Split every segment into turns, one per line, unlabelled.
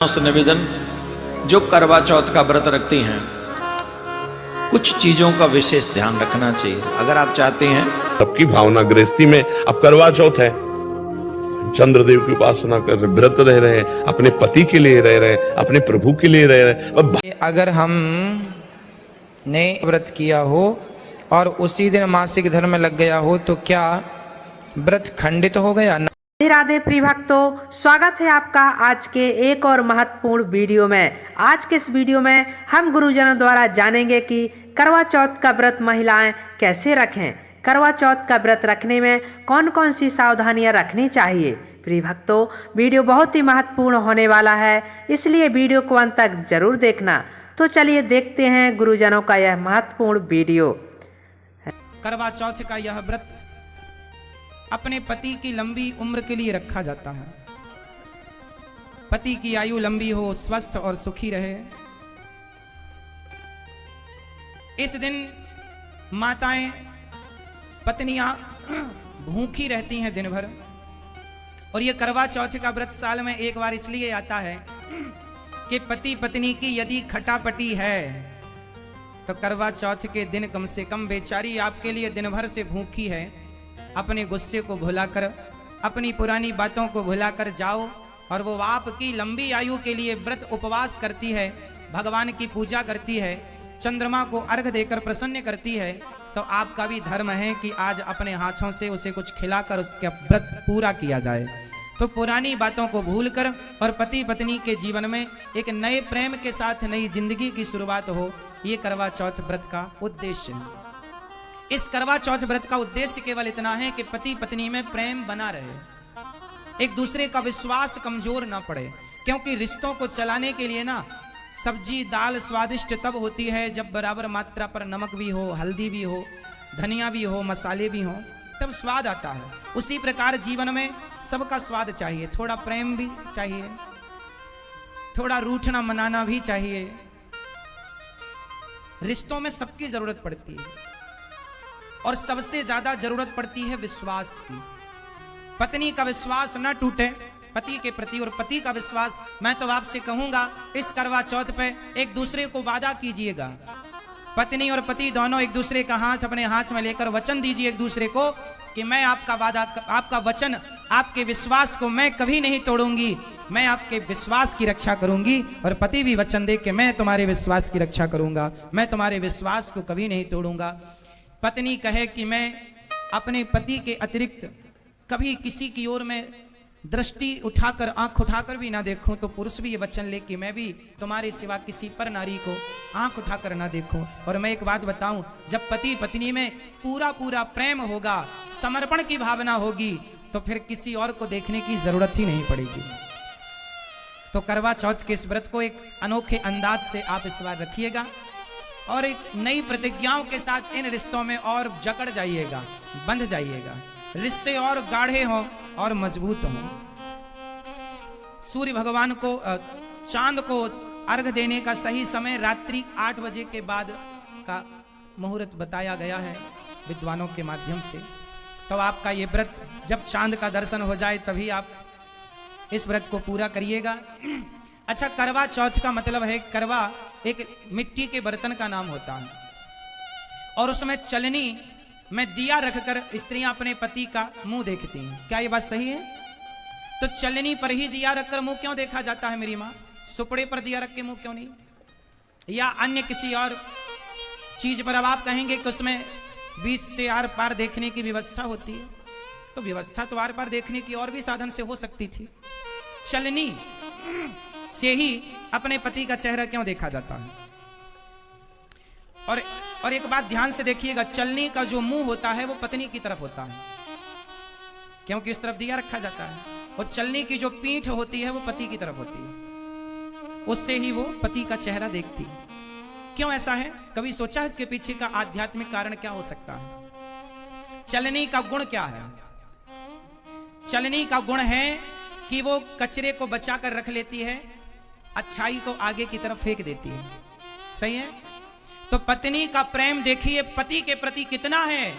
से निवेदन, जो करवा चौथ का व्रत रखती हैं कुछ चीजों का विशेष ध्यान रखना चाहिए। अगर आप चाहते हैं
सबकी भावना गृहस्थी में, अब करवा चौथ है, चंद्रदेव की उपासना कर रहे, व्रत रह रहे हैं, अपने पति के लिए रह रहे हैं, अपने प्रभु के लिए रह रहे हैं।
अगर हम ने व्रत किया हो और उसी दिन मासिक धर्म लग गया हो तो क्या व्रत खंडित हो गया?
राधे राधे प्रिय भक्तों, स्वागत है आपका आज के एक और महत्वपूर्ण वीडियो में। आज के इस वीडियो में हम गुरुजनों द्वारा जानेंगे कि करवा चौथ का व्रत महिलाएं कैसे रखें, करवा चौथ का व्रत रखने में कौन कौन सी सावधानियां रखनी चाहिए। प्रिय भक्तों, वीडियो बहुत ही महत्वपूर्ण होने वाला है, इसलिए वीडियो को अंत तक जरूर देखना। तो चलिए देखते हैं गुरुजनों का यह महत्वपूर्ण वीडियो।
करवा चौथ का यह व्रत अपने पति की लंबी उम्र के लिए रखा जाता है। पति की आयु लंबी हो, स्वस्थ और सुखी रहे। इस दिन माताएं, पत्नियां भूखी रहती हैं दिन भर। और यह करवा चौथ का व्रत साल में एक बार इसलिए आता है कि पति पत्नी की यदि खटापटी है तो करवा चौथ के दिन कम से कम बेचारी आपके लिए दिन भर से भूखी है। अपने गुस्से को भुलाकर, अपनी पुरानी बातों को भुलाकर जाओ और वो आपकी लंबी आयु के लिए व्रत उपवास करती है, भगवान की पूजा करती है, चंद्रमा को अर्घ देकर प्रसन्न करती है। तो आपका भी धर्म है कि आज अपने हाथों से उसे कुछ खिलाकर उसका व्रत पूरा किया जाए। तो पुरानी बातों को भूलकर और पति पत्नी के जीवन में एक नए प्रेम के साथ नई जिंदगी की शुरुआत हो, ये करवा चौथ व्रत का उद्देश्य है। इस करवा चौथ व्रत का उद्देश्य केवल इतना है कि पति पत्नी में प्रेम बना रहे, एक दूसरे का विश्वास कमजोर ना पड़े। क्योंकि रिश्तों को चलाने के लिए ना सब्जी दाल स्वादिष्ट तब होती है जब बराबर मात्रा पर नमक भी हो, हल्दी भी हो, धनिया भी हो, मसाले भी हो, तब स्वाद आता है। उसी प्रकार जीवन में सबका स्वाद चाहिए, थोड़ा प्रेम भी चाहिए, थोड़ा रूठना मनाना भी चाहिए। रिश्तों में सबकी जरूरत पड़ती है और सबसे ज्यादा जरूरत पड़ती है विश्वास की। पत्नी का विश्वास न टूटे पति के प्रति, और पति का विश्वास, मैं तो आपसे कहूंगा इस करवा चौथ पे एक दूसरे को वादा कीजिएगा। पत्नी और पति दोनों एक दूसरे का हाथ अपने हाथ में लेकर वचन दीजिए एक दूसरे को कि मैं आपका वादा, आपका वचन, आपके विश्वास को मैं कभी नहीं तोड़ूंगी, मैं आपके विश्वास की रक्षा करूंगी। और पति भी वचन दे कि मैं तुम्हारे विश्वास की रक्षा करूंगा, मैं तुम्हारे विश्वास को कभी नहीं तोड़ूंगा। पत्नी कहे कि मैं अपने पति के अतिरिक्त कभी किसी की ओर में दृष्टि उठाकर, आंख उठाकर भी ना देखूं। तो पुरुष भी ये वचन ले कि मैं भी तुम्हारे सिवा किसी पर नारी को आंख उठाकर ना देखूं। और मैं एक बात बताऊं, जब पति पत्नी में पूरा पूरा प्रेम होगा, समर्पण की भावना होगी, तो फिर किसी और को देखने की जरूरत ही नहीं पड़ेगी। तो करवा चौथ के इस व्रत को एक अनोखे अंदाज से आप इस बार रखिएगा और एक नई प्रतिज्ञाओं के साथ इन रिश्तों में और जकड़ जाइएगा, बंध जाइएगा, रिश्ते और गाढ़े हों और मजबूत हों। सूर्य भगवान को, चांद को अर्घ देने का सही समय रात्रि 8 बजे के बाद का मुहूर्त बताया गया है विद्वानों के माध्यम से। तो आपका ये व्रत जब चांद का दर्शन हो जाए तभी आप इस व्रत को पूरा करिएगा। अच्छा, करवा चौथ का मतलब है, करवा एक मिट्टी के बर्तन का नाम होता है और उसमें चलनी में दिया रखकर स्त्रियां अपने पति का मुंह देखती हैं। क्या ये बात सही है? तो चलनी पर ही दिया रखकर मुंह क्यों देखा जाता है मेरी माँ? सुपड़े पर दिया रख के मुंह क्यों नहीं? या अन्य किसी और चीज पर? अब आप कहेंगे कि उसमें बीच से आर पार देखने की व्यवस्था होती है, तो व्यवस्था तो आर पार देखने की और भी साधन से हो सकती थी। चलनी से ही अपने पति का चेहरा क्यों देखा जाता है? और एक बात ध्यान से देखिएगा, चलनी का जो मुंह होता है वो पत्नी की तरफ होता है, क्योंकि इस तरफ दिया रखा जाता है। और चलनी की जो पीठ होती है वो पति की तरफ होती है, उससे ही वो पति का चेहरा देखती है। क्यों ऐसा है? कभी सोचा है इसके पीछे का आध्यात्मिक कारण क्या हो सकता है? चलनी का गुण क्या है? चलनी का गुण है कि वो कचरे को बचा कर रख लेती है, अच्छाई को आगे की तरफ फेंक देती है। सही है? तो पत्नी का प्रेम देखिए पति के प्रति कितना है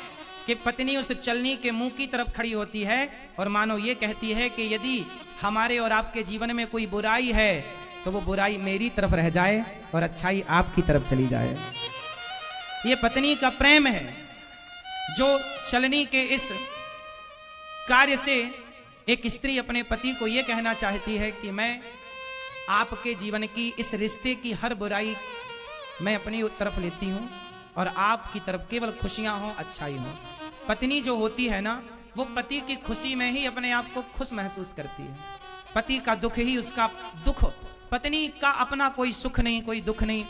कि पत्नी उस चलनी के मुंह की तरफ खड़ी होती है और मानो ये कहती है कि यदि हमारे और आपके जीवन में कोई बुराई है तो वो बुराई मेरी तरफ रह जाए और अच्छाई आपकी तरफ चली जाए। ये पत्नी का प्रेम है जो चलनी के इस कार्य से एक स्त्री अपने पति को यह कहना चाहती है कि मैं आपके जीवन की इस रिश्ते की हर बुराई मैं अपनी तरफ लेती हूं और आपकी तरफ केवल खुशियां हो, अच्छाई हो। पत्नी जो होती है ना, वो पति की खुशी में ही अपने आप को खुश महसूस करती है। पति का दुख ही उसका दुख, पत्नी का अपना कोई सुख नहीं, कोई दुख नहीं।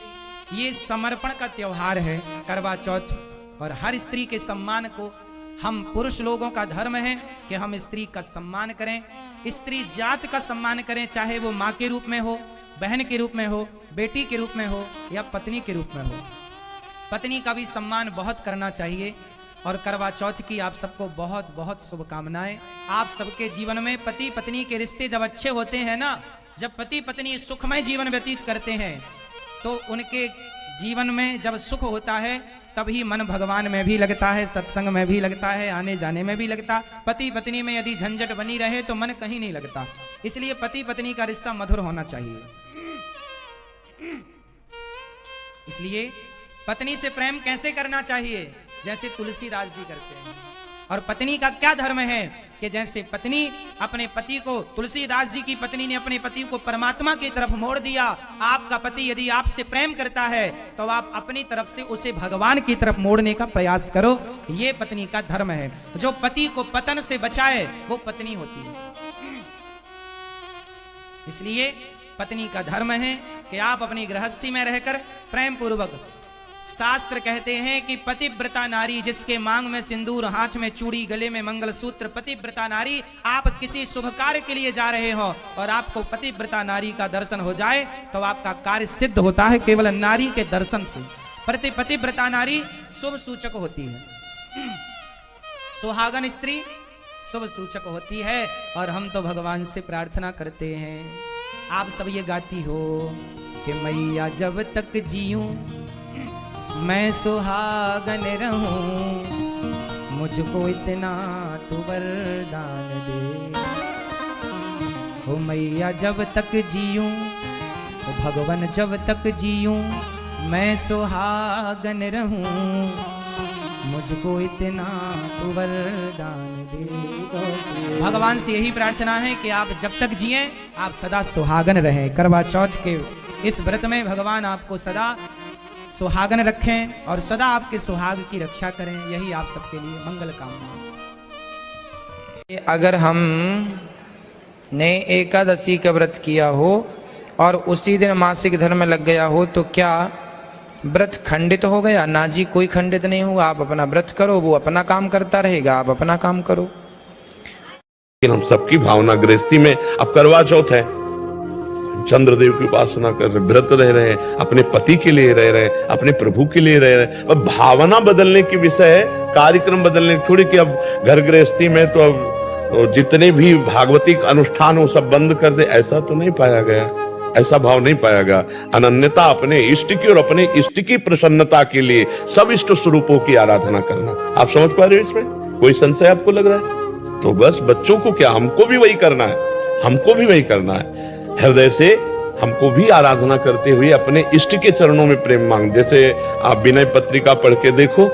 ये समर्पण का त्योहार है करवा चौथ, और हर स्त्री के सम्मान को हम पुरुष लोगों का धर्म है कि हम स्त्री का सम्मान करें, स्त्री जात का सम्मान करें, चाहे वो माँ के रूप में हो, बहन के रूप में हो, बेटी के रूप में हो या पत्नी के रूप में हो। पत्नी का भी सम्मान बहुत करना चाहिए। और करवा चौथ की आप सबको बहुत बहुत शुभकामनाएं। आप सबके जीवन में पति पत्नी के रिश्ते जब अच्छे होते हैं ना, जब पति पत्नी सुखमय जीवन व्यतीत करते हैं, तो उनके जीवन में जब सुख होता है तभी मन भगवान में भी लगता है, सत्संग में भी लगता है, आने जाने में भी लगता। पति पत्नी में यदि झंझट बनी रहे तो मन कहीं नहीं लगता। इसलिए पति पत्नी का रिश्ता मधुर होना चाहिए। इसलिए पत्नी से प्रेम कैसे करना चाहिए? जैसे तुलसीदास जी करते हैं। और पत्नी का क्या धर्म है कि जैसे पत्नी अपने पति को, तुलसीदास जी की पत्नी ने अपने पति को परमात्मा की तरफ मोड़ दिया। आपका पति यदि आपसे प्रेम करता है तो आप अपनी तरफ से उसे भगवान की तरफ मोड़ने का प्रयास करो। ये पत्नी का धर्म है। जो पति को पतन से बचाए वो पत्नी होती है। इसलिए पत्नी का धर्म है कि आप अपनी गृहस्थी में रहकर प्रेम पूर्वक, शास्त्र कहते हैं कि पतिव्रता नारी जिसके मांग में सिंदूर, हाथ में चूड़ी, गले में मंगलसूत्र, पतिव्रता नारी। आप किसी शुभ कार्य के लिए जा रहे हो और आपको पतिव्रता नारी का दर्शन हो जाए तो आपका कार्य सिद्ध होता है केवल नारी के दर्शन से। पतिव्रता नारी शुभ सूचक होती है, सुहागन स्त्री शुभ सूचक होती है। और हम तो भगवान से प्रार्थना करते हैं, आप सब ये गाती हो कि मैया जब तक जीऊं मैं सुहागन रहूं, मुझको इतना तू वरदान दे। हो मैया जब तक जीऊं, हो भगवान जब तक जीऊं मैं सुहागन रहूं, मुझको इतना तू वरदान दे। भगवान से यही प्रार्थना है कि आप जब तक जिए आप सदा सुहागन रहें। करवा चौथ के इस व्रत में भगवान आपको सदा सुहागन रखें और सदा आपके सुहाग की रक्षा करें। यही आप सबके लिए मंगल कामना।
अगर हम ने एकादशी का व्रत किया हो और उसी दिन मासिक धर्म लग गया हो तो क्या व्रत खंडित हो गया? ना जी, कोई खंडित नहीं हुआ। आप अपना व्रत करो, वो अपना काम करता रहेगा, आप अपना काम करो।
हम सबकी भावना गृहस्थी में, अब करवा चौथ है, चंद्रदेव की उपासना कर रहे, व्रत रह रहे हैं, अपने पति के लिए रह रहे हैं, अपने प्रभु के लिए रह रहे हैं। अब भावना बदलने की विषय है, कार्यक्रम बदलने थोड़ी कि अब घर गृहस्थी में तो अब जितने भी भागवतिक अनुष्ठान हो सब बंद कर दे, ऐसा तो नहीं पाया गया, ऐसा भाव नहीं पाया गया। अनन्यता अपने इष्ट की और अपने इष्ट की प्रसन्नता के लिए सब इष्ट स्वरूपों की आराधना करना। आप समझ पा रहे हो? इसमें कोई संशय आपको लग रहा है? तो बस बच्चों को क्या, हमको भी वही करना है, हमको भी वही करना है। हृदय से हमको भी आराधना करते हुए अपने इष्ट के चरणों में प्रेम मांग। जैसे आप विनय पत्रिका पढ़ के देखो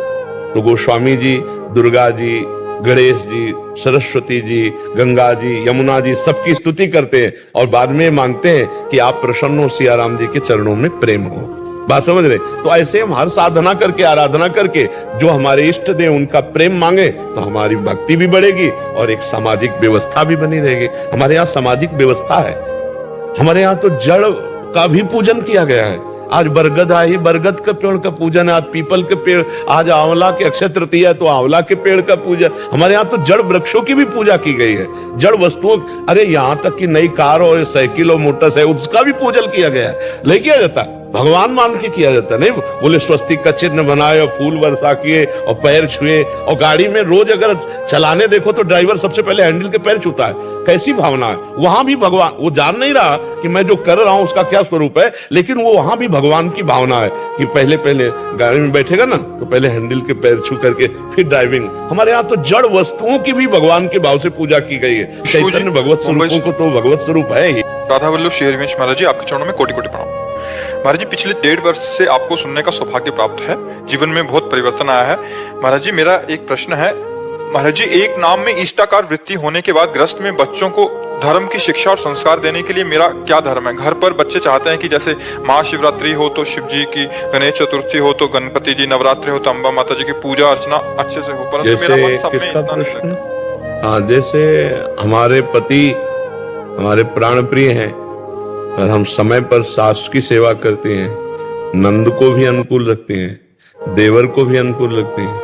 तो गोस्वामी जी, दुर्गा जी, गणेश जी, सरस्वती जी, गंगा जी, यमुना जी सबकी स्तुति करते हैं और बाद में मांगते हैं कि आप प्रसन्न हो, सिया राम जी के चरणों में प्रेम हो। बात समझ रहे? तो ऐसे हम हर साधना करके, आराधना करके जो हमारे इष्ट देव उनका प्रेम मांगे तो हमारी भक्ति भी बढ़ेगी और एक सामाजिक व्यवस्था भी बनी रहेगी। हमारे यहाँ सामाजिक व्यवस्था है। हमारे यहाँ तो जड़ का भी पूजन किया गया है। आज बरगद आई, बरगद के पेड़ का पूजन है। आज पीपल के पेड़, आज आंवला के अक्षय तृतीया तो आंवला के पेड़ का पूजन। हमारे यहाँ तो जड़ वृक्षों की भी पूजा की गई है, जड़ वस्तुओं। अरे यहाँ तक कि नई कार और साइकिल और मोटरसाइकिल उसका भी पूजन किया गया है। नहीं किया जाता, भगवान मान के किया जाता। नहीं बोले स्वस्तिक का चिन्ह बनाए और फूल वर्षा किए और पैर छुए। और गाड़ी में रोज अगर चलाने देखो तो ड्राइवर सबसे पहले हैंडल के पैर छूता है। कैसी भावना है? वहां भी भगवान, वो जान नहीं रहा कि मैं जो कर रहा हूं उसका क्या स्वरूप है, लेकिन वो वहां भी भगवान की भावना है कि पहले गाड़ी में बैठेगा ना तो पहले हैंडल के पैर छू करके फिर ड्राइविंग। हमारे यहाँ तो जड़ वस्तुओं की भी भगवान के भाव से पूजा की गई है। चैतन्य भगवत स्वरूपों को तो भगवत स्वरूप है ही।
राधा वल्लभ श्री हरिवंश महाराज जी, आपके चरणों में कोटि कोटि प्रणाम। महाराज जी, पिछले 1.5 वर्ष से आपको सुनने का सौभाग्य प्राप्त है, जीवन में बहुत परिवर्तन आया है। महाराज जी, मेरा एक प्रश्न है। महाराज जी, एक नाम में इष्टाकार वृत्ति होने के बाद गृहस्थ में बच्चों को धर्म की शिक्षा और संस्कार देने के लिए मेरा क्या धर्म है? घर पर बच्चे चाहते हैं कि जैसे महाशिवरात्रि हो तो शिव जी की, गणेश चतुर्थी हो तो गणपति जी, नवरात्रि हो तो अम्बा माता जी की पूजा अर्चना अच्छे से हो, परंतु मेरा मन सब में इतना नहीं लगता।
हाँ, जैसे हमारे पति हमारे प्राण प्रिय हैं और हम समय पर सास की सेवा करते हैं, नंद को भी अनुकूल रखते हैं, देवर को भी अनुकूल रखते हैं,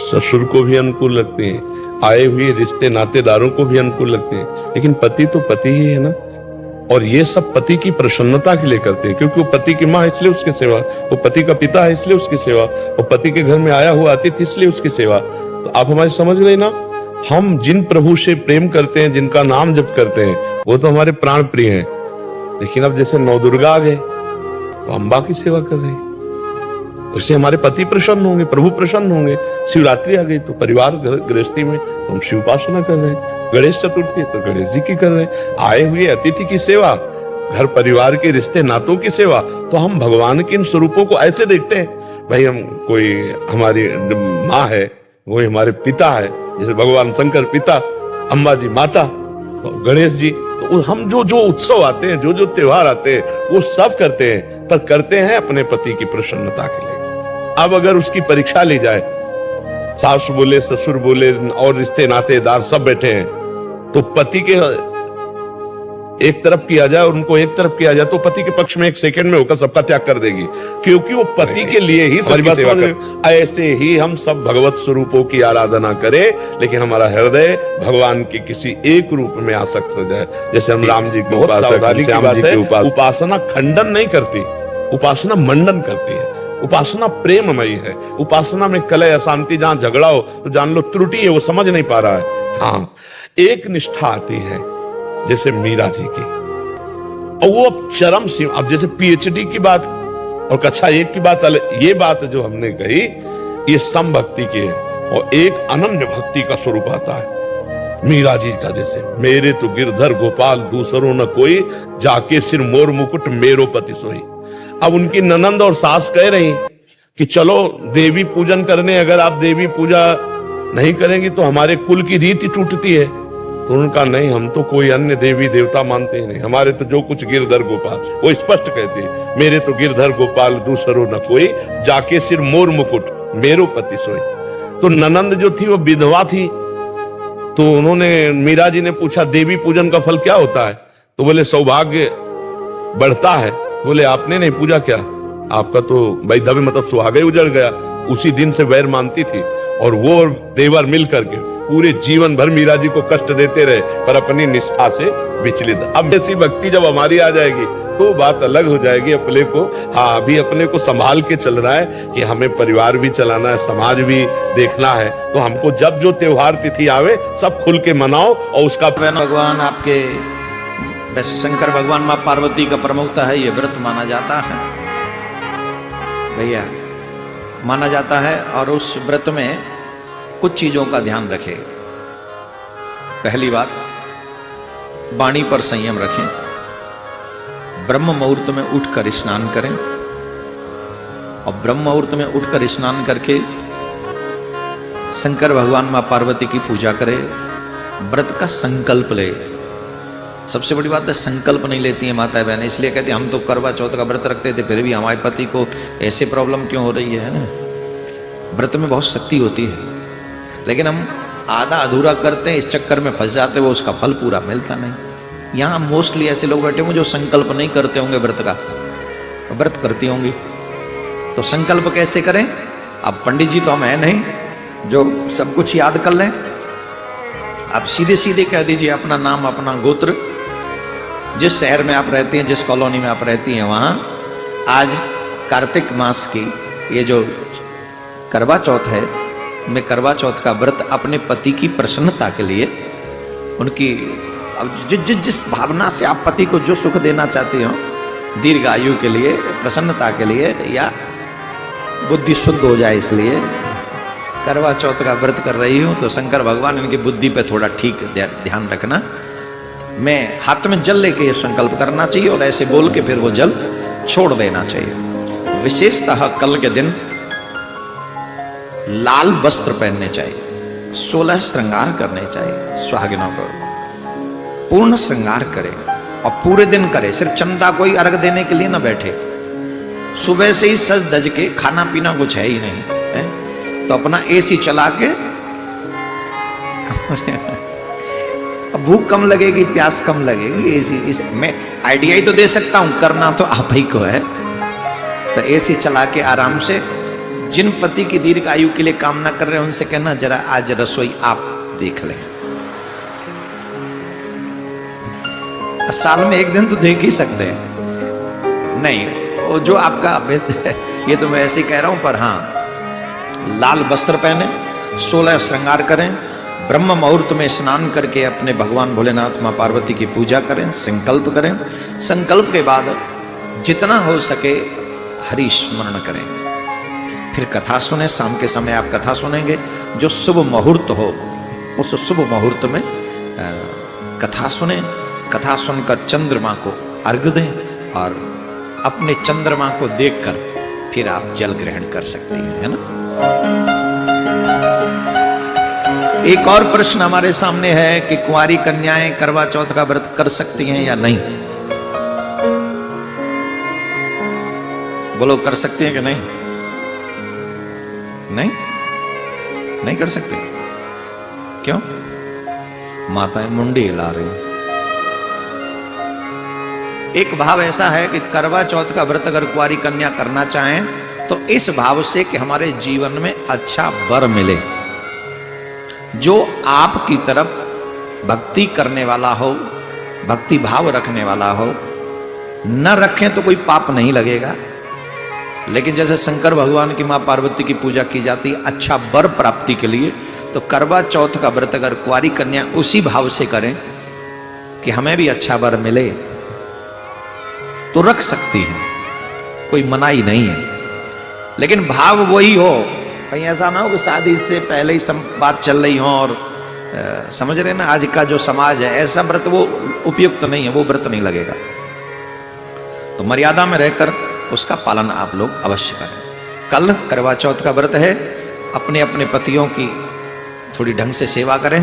ससुर को भी अनुकूल रखते हैं, आए हुए रिश्ते नातेदारों को भी अनुकूल रखते हैं, लेकिन पति तो पति ही है ना। और ये सब पति की प्रसन्नता के लिए करते हैं, क्योंकि वो पति की माँ इसलिए उसकी सेवा, वो पति का पिता है इसलिए उसकी सेवा, वो पति के घर में आया हुआ अतिथि इसलिए उसकी सेवा। तो आप हमारी समझ रहे ना, हम जिन प्रभु से प्रेम करते हैं, जिनका नाम जप करते हैं, वो तो हमारे प्राण प्रिय हैं। लेकिन अब जैसे नवदुर्गा आ गए तो अम्बा की सेवा कर रहे हैं, उससे हमारे पति प्रसन्न होंगे, प्रभु प्रसन्न होंगे। शिवरात्रि आ गई तो परिवार गृहस्थी में तो हम शिव उपासना कर रहे हैं, गणेश चतुर्थी तो गणेश जी की कर रहे हैं, आए हुए अतिथि की सेवा, घर परिवार के रिश्ते नातों की सेवा। तो हम भगवान के इन स्वरूपों को ऐसे देखते हैं, भाई हम कोई हमारी माँ है, वो हमारे पिता है, जैसे भगवान शंकर पिता, अम्बा जी माता, गणेश जी। तो हम जो जो उत्सव आते हैं, जो जो त्योहार आते हैं, वो सब करते हैं, पर करते हैं अपने पति की प्रसन्नता के लिए। अब अगर उसकी परीक्षा ली जाए, सास बोले, ससुर बोले और रिश्ते नातेदार सब बैठे हैं, तो पति के एक तरफ किया जाए और उनको एक तरफ किया जाए, तो पति के पक्ष में एक सेकंड में होकर सबका त्याग कर देगी, क्योंकि वो पति के लिए ही सबकी सेवा कर। ऐसे ही हम सब भगवत स्वरूपों की आराधना करें, लेकिन हमारा हृदय भगवान के किसी एक रूप में आसक्त हो जाए। जैसे हम राम जी की उपासना खंडन नहीं करती, उपासना मंडन करती है। उपासना प्रेममयी है। उपासना में कलह अशांति, जहां झगड़ा हो तो जान लो त्रुटि है, वो समझ नहीं पा रहा है। हाँ, एक निष्ठा आती है जैसे मीरा जी की, और वो अब चरम सीमा, अब जैसे पीएचडी की बात और कक्षा 1 की बात, ये बात जो हमने कही, ये सम भक्ति की है, और एक अनन्य भक्ति का स्वरूप आता है मीरा जी का। जैसे मेरे तो गिरधर गोपाल दूसरों न कोई, जाके सिर मोर मुकुट मेरो पति सोई। अब उनकी ननंद और सास कह रही कि चलो देवी पूजन करने, अगर आप देवी पूजा नहीं करेंगी तो हमारे कुल की रीति टूटती है। तो उनका नहीं, हम तो कोई अन्य देवी देवता मानते ही नहीं, हमारे तो जो कुछ गिरधर गोपाल, वो स्पष्ट कहते हैं मेरे तो गिरधर गोपाल दूसरो न कोई, जाके सिर मोर मुकुट मेरो पति सोई। तो ननंद जो थी वो विधवा थी, तो उन्होंने, मीरा जी ने पूछा देवी पूजन का फल क्या होता है? तो बोले सौभाग्य बढ़ता है। बोले आपने नहीं पूजा क्या, आपका तो वैधव्य मतलब सुहाग ही उजड़ गया। उसी दिन से वैर मानती थी, और वो देवर मिल करके पूरे जीवन भर मीरा जी को कष्ट देते रहे, पर अपनी निष्ठा से विचलित। अब ऐसी भक्ति जब हमारी आ जाएगी तो बात अलग हो जाएगी। अपने को, हाँ, अभी अपने को संभाल के चल रहा है कि हमें परिवार भी चलाना है, समाज भी देखना है। तो हमको जब जो त्योहार तिथि आवे सब खुल के मनाओ, और उसका
भगवान आपके, वैसे शंकर भगवान माँ पार्वती का प्रमुखता है, ये व्रत माना जाता है भैया, माना जाता है। और उस व्रत में कुछ चीजों का ध्यान रखें। पहली बात, वाणी पर संयम रखें, ब्रह्म मुहूर्त में उठकर स्नान करें, और ब्रह्म मुहूर्त में उठकर स्नान करके शंकर भगवान माँ पार्वती की पूजा करें। व्रत का संकल्प ले। सबसे बड़ी बात है, संकल्प नहीं लेती है माता बहन, इसलिए कहते हम तो करवा चौथ का व्रत रखते थे, फिर भी हमारे पति को ऐसे प्रॉब्लम क्यों हो रही है ना। व्रत में बहुत शक्ति होती है, लेकिन हम आधा अधूरा करते हैं, इस चक्कर में फंस जाते हैं, वो उसका फल पूरा मिलता नहीं। यहाँ मोस्टली ऐसे लोग बैठे होंगे जो संकल्प नहीं करते होंगे व्रत का, व्रत करती होंगी। तो संकल्प कैसे करें? अब पंडित जी तो हम है नहीं जो सब कुछ याद कर लें। आप सीधे सीधे कह दीजिए अपना नाम, अपना गोत्र, जिस शहर में आप रहती हैं, जिस कॉलोनी में आप रहती हैं, वहाँ आज कार्तिक मास की ये जो करवा चौथ है, मैं करवा चौथ का व्रत अपने पति की प्रसन्नता के लिए, उनकी जिस भावना से आप पति को जो सुख देना चाहती हो, दीर्घ आयु के लिए, प्रसन्नता के लिए, या बुद्धि शुद्ध हो जाए इसलिए करवा चौथ का व्रत कर रही हूँ। तो शंकर भगवान इनकी बुद्धि पे थोड़ा ठीक ध्यान रखना। मैं हाथ में जल लेके ये संकल्प करना चाहिए और ऐसे बोल के फिर वो जल छोड़ देना चाहिए। विशेषतः कल के दिन लाल वस्त्र पहनने चाहिए, 16 श्रृंगार करने चाहिए। सुहागिनों को पूर्ण श्रृंगार करें और पूरे दिन करें। सिर्फ चंदा कोई अर्घ देने के लिए ना बैठे, सुबह से ही सज धज के, खाना पीना कुछ है ही नहीं है, तो अपना एसी चला के अब भूख कम लगेगी, प्यास कम लगेगी। एसी इस मैं आइडिया ही तो दे सकता हूं, करना तो आप ही को है। तो एसी चला के आराम से, जिन पति की दीर्घ आयु के लिए कामना कर रहे हैं उनसे कहना जरा आज रसोई आप देख लें। साल में एक दिन तो देख ही सकते हैं, नहीं वो जो आपका ये तो मैं ऐसे ही कह रहा हूं, पर हाँ लाल वस्त्र पहने, 16 श्रृंगार करें, ब्रह्म मुहूर्त में स्नान करके अपने भगवान भोलेनाथ मां पार्वती की पूजा करें, संकल्प करें। संकल्प के बाद जितना हो सके हरि स्मरण करें, फिर कथा सुने। शाम के समय आप कथा सुनेंगे, जो शुभ मुहूर्त हो उस शुभ मुहूर्त में कथा सुने। कथा सुनकर चंद्रमा को अर्घ्य दें और अपने चंद्रमा को देखकर फिर आप जल ग्रहण कर सकते हैं, है ना। एक और प्रश्न हमारे सामने है कि कुंवारी कन्याएं करवा चौथ का व्रत कर सकती हैं या नहीं। बोलो, कर सकती हैं कि नहीं? नहीं, नहीं कर सकते। क्यों? माताएं मुंडी हिला रही। एक भाव ऐसा है कि करवा चौथ का व्रत अगर कुंवारी कन्या करना चाहें तो इस भाव से कि हमारे जीवन में अच्छा वर मिले, जो आपकी तरफ भक्ति करने वाला हो, भक्ति भाव रखने वाला हो। न रखें तो कोई पाप नहीं लगेगा, लेकिन जैसे शंकर भगवान की मां पार्वती की पूजा की जाती है अच्छा वर प्राप्ति के लिए, तो करवा चौथ का व्रत अगर कुंवारी कन्या उसी भाव से करें कि हमें भी अच्छा वर मिले तो रख सकती हैं, कोई मनाही नहीं है। लेकिन भाव वही हो, कहीं ऐसा ना हो कि शादी से पहले ही बात चल रही हो और समझ रहे ना आज का जो समाज है, ऐसा व्रत वो उपयुक्त नहीं है, वो व्रत नहीं लगेगा। तो मर्यादा में रहकर उसका पालन आप लोग अवश्य करें। कल करवा चौथ का व्रत है, अपने अपने पतियों की थोड़ी ढंग से सेवा करें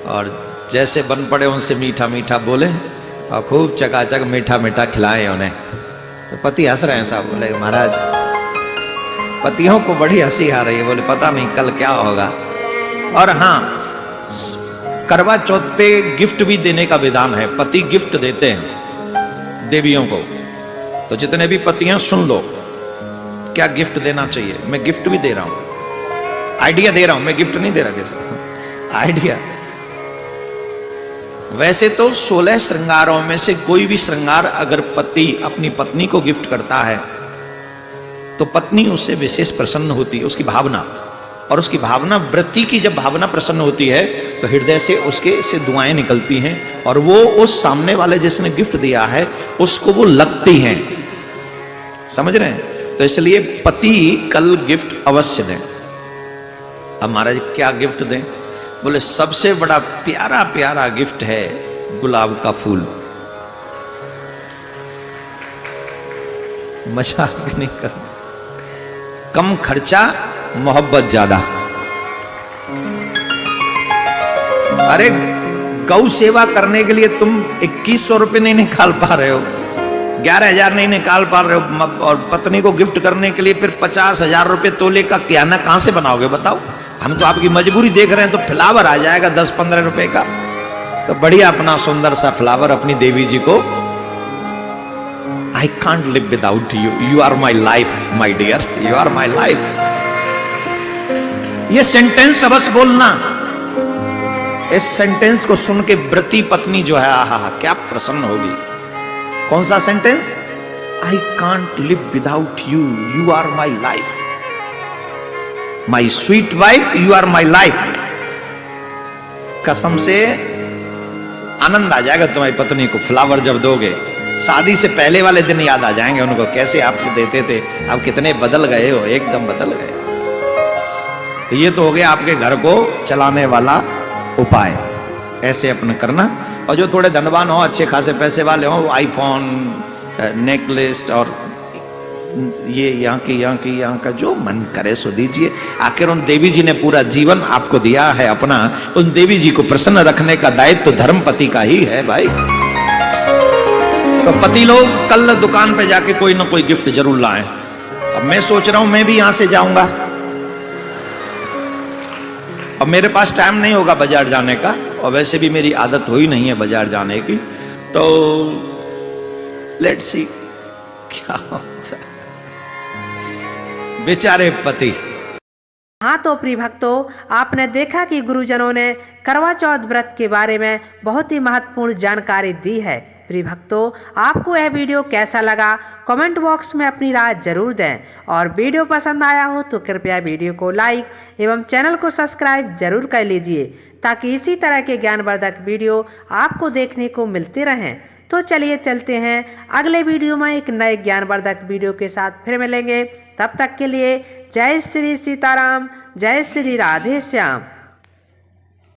और जैसे बन पड़े उनसे मीठा मीठा बोलें और खूब चकाचक मीठा मीठा खिलाएं उन्हें। तो पति हंस रहे हैं साहब, बोले महाराज पतियों को बड़ी हंसी आ रही है, बोले पता नहीं कल क्या होगा। और हाँ, करवा चौथ पे गिफ्ट भी देने का विधान है, पति गिफ्ट देते हैं देवियों को। तो जितने भी पति हैं सुन लो क्या गिफ्ट देना चाहिए। मैं गिफ्ट भी दे रहा हूं, आइडिया दे रहा हूं, मैं गिफ्ट नहीं दे रहा किसी, आइडिया। वैसे तो 16 श्रृंगारों में से कोई भी श्रृंगार अगर पति अपनी पत्नी को गिफ्ट करता है तो पत्नी उससे विशेष प्रसन्न होती है, उसकी भावना। और उसकी भावना, वृत्ति की जब भावना प्रसन्न होती है तो हृदय से उसके से दुआएं निकलती हैं और वो उस सामने वाले जिसने गिफ्ट दिया है उसको वो लगती हैं। समझ रहे हैं? तो इसलिए पति कल गिफ्ट अवश्य दें। अब महाराज क्या गिफ्ट दें? बोले सबसे बड़ा प्यारा प्यारा गिफ्ट है गुलाब का फूल। मजाक नहीं कर, कम खर्चा मोहब्बत ज्यादा। अरे गौ सेवा करने के लिए तुम 2100 रुपये नहीं निकाल पा रहे हो, 11,000 नहीं निकाल पा रहे हो, और पत्नी को गिफ्ट करने के लिए फिर 50,000 रुपये तोले का गहना कहां से बनाओगे बताओ। हम तो आपकी मजबूरी देख रहे हैं, तो फ्लावर आ जाएगा 10-15 रुपए का, तो बढ़िया अपना सुंदर सा फ्लावर अपनी देवी जी को। I can't live without you, you are my life my dear, you are my life. ये सेंटेंस अवश्य बोलना। इस सेंटेंस को सुन के व्रती पत्नी जो है आहा क्या प्रसन्न होगी। कौन सा sentence? I can't live without you, you are my life, my sweet wife, you are my life. कसम से आनंद आ जाएगा तुम्हारी पत्नी को फ्लावर जब दोगे। शादी से पहले वाले दिन याद आ जाएंगे उनको, कैसे आप देते थे, आप कितने बदल गए हो, एकदम बदल गए। ये तो हो गया आपके घर को चलाने वाला उपाय। ऐसे अपना करना और जो थोड़े धनवान हो, अच्छे खासे पैसे वाले हो, आईफोन, नेकलेस और ये यहाँ का जो मन करे सो दीजिए। आखिर उन देवी जी ने पूरा जीवन आपको दिया है अपना, उन देवी जी को प्रसन्न रखने का दायित्व तो धर्म पति का ही है भाई। तो पति लोग कल दुकान पे जाके कोई ना कोई गिफ्ट जरूर लाएं। अब मैं सोच रहा हूं मैं भी यहां से जाऊंगा। अब मेरे पास टाइम नहीं होगा बाजार जाने का, और वैसे भी मेरी आदत हुई नहीं है बाजार जाने की, तो लेट्स सी क्या होता है। बेचारे पति।
हाँ तो प्रिय भक्तों, आपने देखा कि गुरुजनों ने करवा चौथ व्रत के बारे में बहुत ही महत्वपूर्ण जानकारी दी है। प्रिय भक्तों, आपको यह वीडियो कैसा लगा कमेंट बॉक्स में अपनी राय जरूर दें, और वीडियो पसंद आया हो तो कृपया वीडियो को लाइक एवं चैनल को सब्सक्राइब जरूर कर लीजिए, ताकि इसी तरह के ज्ञानवर्धक वीडियो आपको देखने को मिलते रहें। तो चलिए चलते हैं अगले वीडियो में एक नए ज्ञानवर्धक वीडियो के साथ फिर मिलेंगे। तब तक के लिए जय श्री सीताराम, जय श्री राधे श्याम।